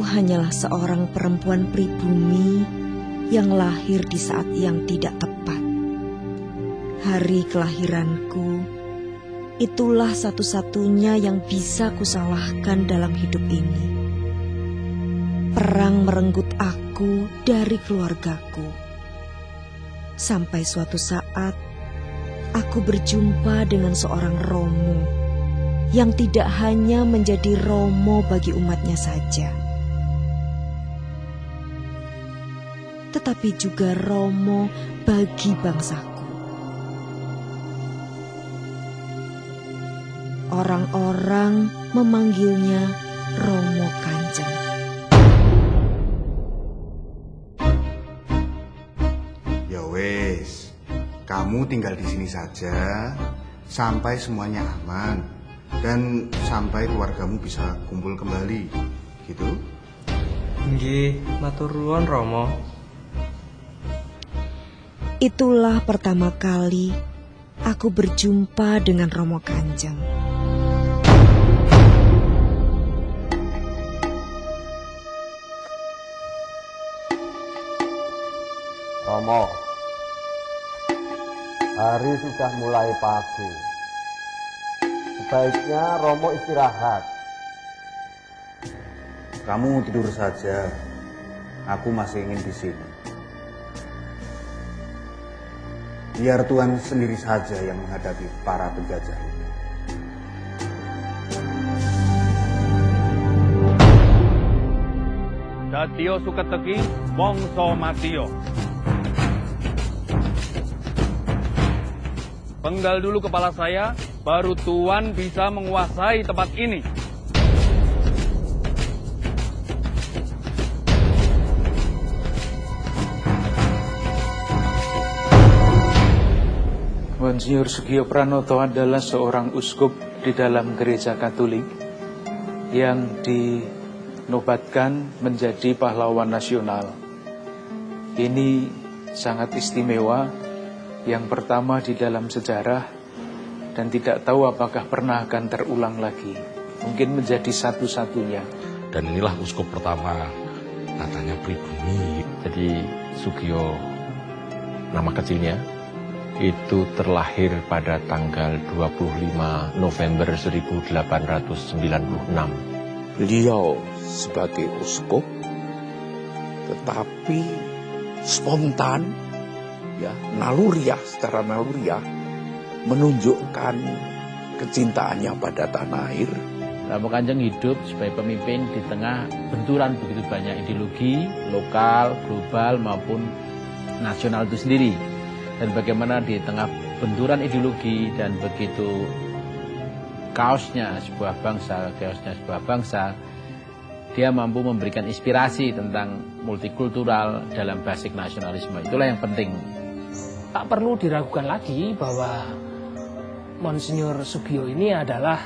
hanyalah seorang perempuan pribumi yang lahir di saat yang tidak tepat. Hari kelahiranku, itulah satu-satunya yang bisa kusalahkan dalam hidup ini. Perang merenggut aku dari keluargaku. Sampai suatu saat, aku berjumpa dengan seorang Romo yang tidak hanya menjadi Romo bagi umatnya saja, tetapi juga Romo bagi bangsaku. Orang-orang memanggilnya Romo Kanjeng. Ya wes, kamu tinggal di sini saja sampai semuanya aman dan sampai keluargamu bisa kumpul kembali, gitu? Nggih, matur nuwun Romo. Itulah pertama kali aku berjumpa dengan Romo Kanjeng. Romo, hari sudah mulai pagi. Sebaiknya Romo istirahat. Kamu tidur saja, aku masih ingin di sini. Biar Tuhan sendiri saja yang menghadapi para penjajah ini. Datio Suketegi, Mongso Matio. Penggal dulu kepala saya, baru Tuan bisa menguasai tempat ini. Monsinyur Sugio Pranoto adalah seorang uskup di dalam gereja Katolik yang dinobatkan menjadi pahlawan nasional. Ini sangat istimewa, yang pertama di dalam sejarah, dan tidak tahu apakah pernah akan terulang lagi. Mungkin menjadi satu-satunya. Dan inilah uskup pertama, katanya pribumi. Jadi Sugio, nama kecilnya, itu terlahir pada tanggal 25 November 1896. Beliau sebagai uskup, tetapi spontan, ya, secara naluriah, menunjukkan kecintaannya pada tanah air. Romo Kanjeng hidup sebagai pemimpin di tengah benturan begitu banyak ideologi, lokal, global maupun nasional itu sendiri. Dan bagaimana di tengah benturan ideologi dan begitu kaosnya sebuah bangsa, dia mampu memberikan inspirasi tentang multikultural dalam basic nasionalisme. Itulah yang penting. Tak perlu diragukan lagi bahwa Monsinyur Sugio ini adalah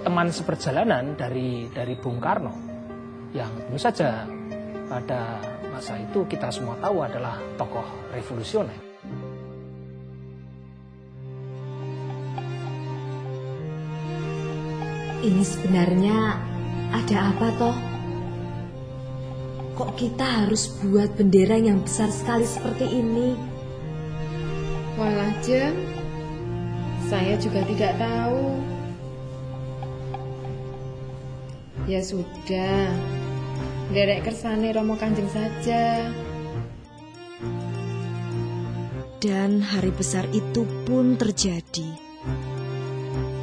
teman seperjalanan dari Bung Karno, yang tentu saja pada masa itu kita semua tahu adalah tokoh revolusioner. Ini sebenarnya ada apa toh? Kok kita harus buat bendera yang besar sekali seperti ini? Walah Jeng, saya juga tidak tahu. Ya sudah, derek kersane Romo Kanjeng saja. Dan hari besar itu pun terjadi.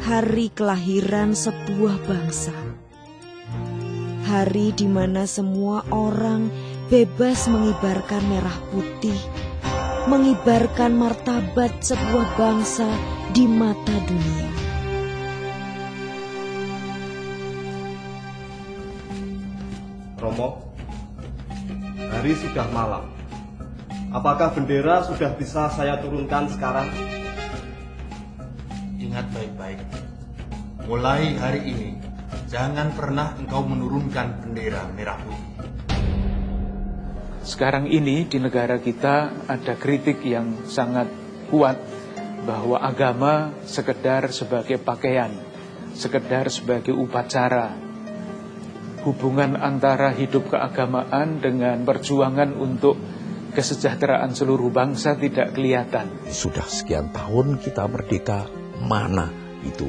Hari kelahiran sebuah bangsa. Hari di mana semua orang bebas mengibarkan merah putih, mengibarkan martabat sebuah bangsa di mata dunia. Romo, hari sudah malam. Apakah bendera sudah bisa saya turunkan sekarang? Ingat baik-baik, mulai hari ini jangan pernah engkau menurunkan bendera merah putih. Sekarang ini di negara kita ada kritik yang sangat kuat bahwa agama sekedar sebagai pakaian, sekedar sebagai upacara, hubungan antara hidup keagamaan dengan perjuangan untuk kesejahteraan seluruh bangsa tidak kelihatan. Sudah sekian tahun kita merdeka, mana itu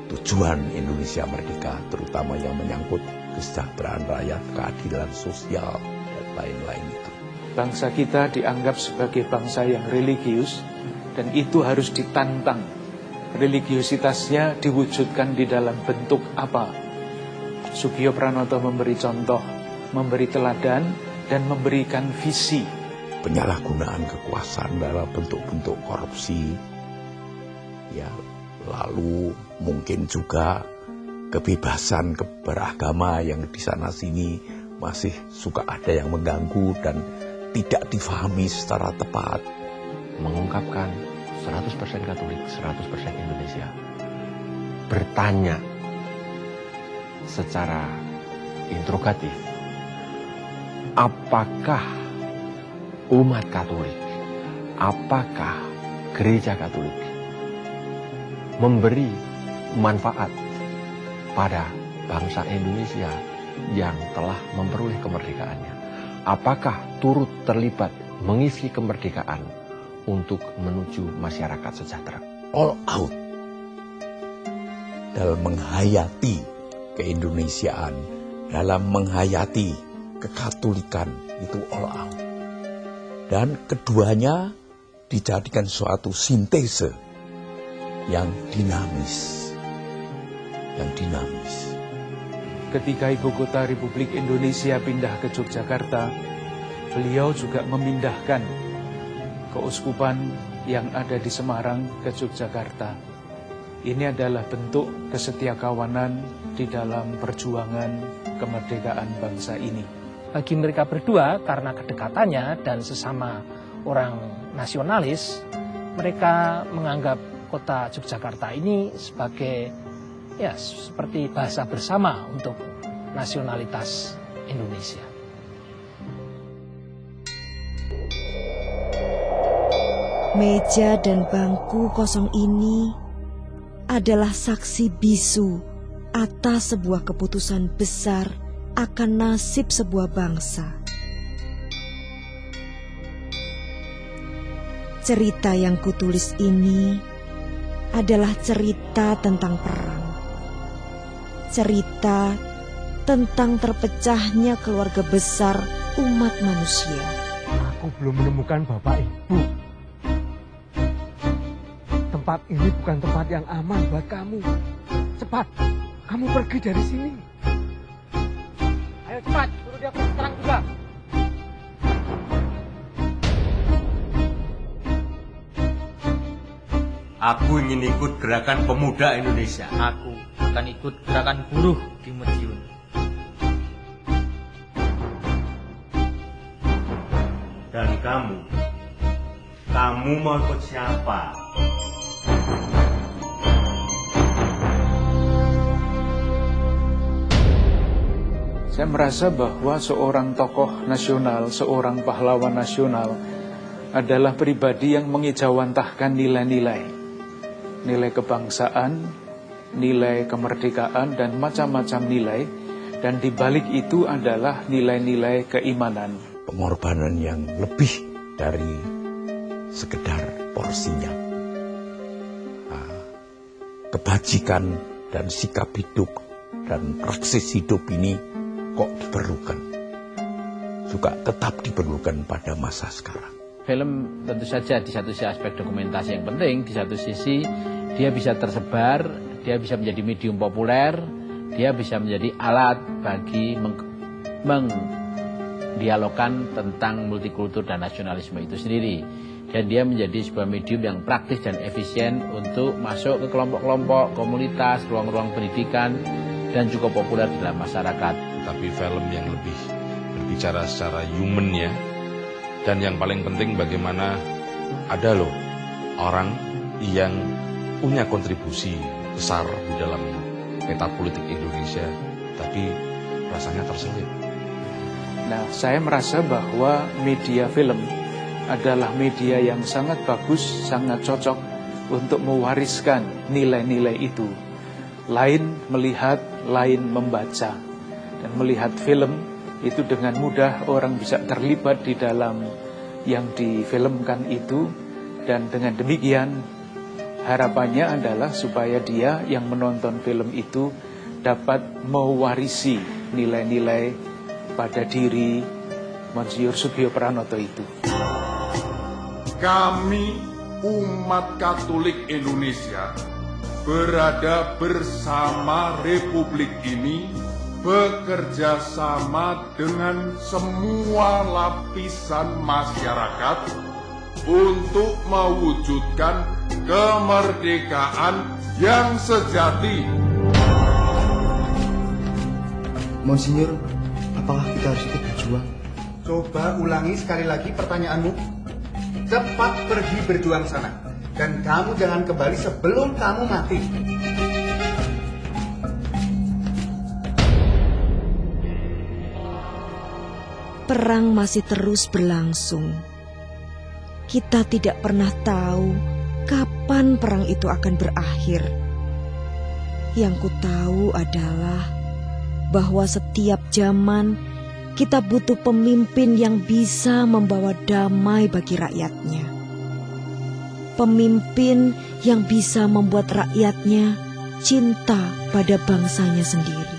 tujuan Indonesia merdeka, terutama yang menyangkut kesejahteraan rakyat, keadilan sosial, dan lain-lain itu. Bangsa kita dianggap sebagai bangsa yang religius, dan itu harus ditantang. Religiusitasnya diwujudkan di dalam bentuk apa? Soegija Pranoto memberi contoh, memberi teladan, dan memberikan visi. Penyalahgunaan kekuasaan dalam bentuk-bentuk korupsi, ya, lalu mungkin juga kebebasan beragama yang di sana sini masih suka ada yang mengganggu dan tidak difahami secara tepat. Mengungkapkan 100% Katolik, 100% Indonesia. Bertanya secara interrogatif, apakah umat Katolik, apakah gereja Katolik memberi manfaat pada bangsa Indonesia yang telah memperoleh kemerdekaannya? Apakah turut terlibat mengisi kemerdekaan untuk menuju masyarakat sejahtera? All out dalam menghayati keindonesiaan, dalam menghayati kekatolikan, itu all out. Dan keduanya dijadikan suatu sintese yang dinamis. Ketika Ibu Kota Republik Indonesia pindah ke Yogyakarta, beliau juga memindahkan keuskupan yang ada di Semarang ke Yogyakarta. Ini adalah bentuk kesetiakawanan di dalam perjuangan kemerdekaan bangsa ini. Bagi mereka berdua, karena kedekatannya dan sesama orang nasionalis, mereka menganggap kota Yogyakarta ini sebagai seperti bahasa bersama untuk nasionalitas Indonesia. Meja dan bangku kosong ini adalah saksi bisu atas sebuah keputusan besar akan nasib sebuah bangsa. Cerita yang kutulis ini adalah cerita tentang perang. Cerita tentang terpecahnya keluarga besar umat manusia. Aku belum menemukan bapak ibu. Tempat ini bukan tempat yang aman buat kamu. Cepat, kamu pergi dari sini. Ayo cepat, suruh dia pergi sekarang juga. Aku ingin ikut gerakan pemuda Indonesia. Aku akan ikut gerakan buruh di Madiun. Dan kamu mau ikut siapa? Saya merasa bahwa seorang tokoh nasional, seorang pahlawan nasional adalah pribadi yang mengejawantahkan nilai-nilai. Nilai kebangsaan, nilai kemerdekaan, dan macam-macam nilai. Dan di balik itu adalah nilai-nilai keimanan. Pengorbanan yang lebih dari sekedar porsinya. Kebajikan dan sikap hidup dan praksis hidup ini kok diperlukan. Juga tetap diperlukan pada masa sekarang. Film tentu saja di satu sisi aspek dokumentasi yang penting, di satu sisi dia bisa tersebar, dia bisa menjadi medium populer, dia bisa menjadi alat bagi mengdialogkan tentang multikultur dan nasionalisme itu sendiri. Dan dia menjadi sebuah medium yang praktis dan efisien untuk masuk ke kelompok-kelompok, komunitas, ruang-ruang pendidikan, dan juga populer di dalam masyarakat. Tapi film yang lebih berbicara secara human ya. Dan yang paling penting bagaimana ada loh orang yang punya kontribusi besar di dalam peta politik Indonesia, tapi rasanya terselip. Nah, saya merasa bahwa media film adalah media yang sangat bagus, sangat cocok untuk mewariskan nilai-nilai itu. Lain melihat, lain membaca. Dan melihat film itu dengan mudah orang bisa terlibat di dalam yang difilmkan itu. Dan dengan demikian harapannya adalah supaya dia yang menonton film itu dapat mewarisi nilai-nilai pada diri Monsinyur Sugio Pranoto itu. Kami umat Katolik Indonesia berada bersama Republik ini, bekerja sama dengan semua lapisan masyarakat untuk mewujudkan kemerdekaan yang sejati. Monsinyur, apakah kita harus ikut berjuang? Coba ulangi sekali lagi pertanyaanmu. Cepat pergi berjuang sana. Dan kamu jangan kembali sebelum kamu mati. Perang masih terus berlangsung. Kita tidak pernah tahu kapan perang itu akan berakhir. Yang ku tahu adalah bahwa setiap zaman kita butuh pemimpin yang bisa membawa damai bagi rakyatnya. Pemimpin yang bisa membuat rakyatnya cinta pada bangsanya sendiri.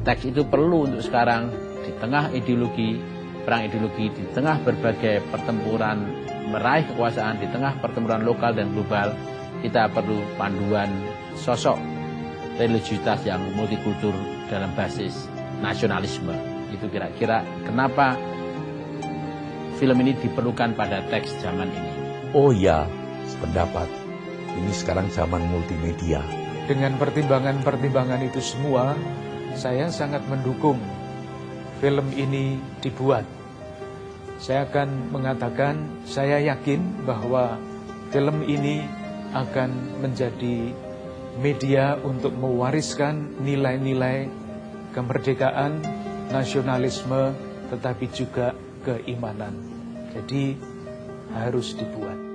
Teks itu perlu untuk sekarang di tengah ideologi, perang ideologi, di tengah berbagai pertempuran meraih kekuasaan, di tengah pertempuran lokal dan global, kita perlu panduan sosok religiusitas yang multikultur dalam basis nasionalisme. Itu kira-kira kenapa film ini diperlukan pada teks zaman ini. Oh ya, sependapat. Ini sekarang zaman multimedia. Dengan pertimbangan-pertimbangan itu semua, saya sangat mendukung film ini dibuat. Saya akan mengatakan, saya yakin bahwa film ini akan menjadi media untuk mewariskan nilai-nilai kemerdekaan, nasionalisme, tetapi juga keimanan. Jadi harus dibuat.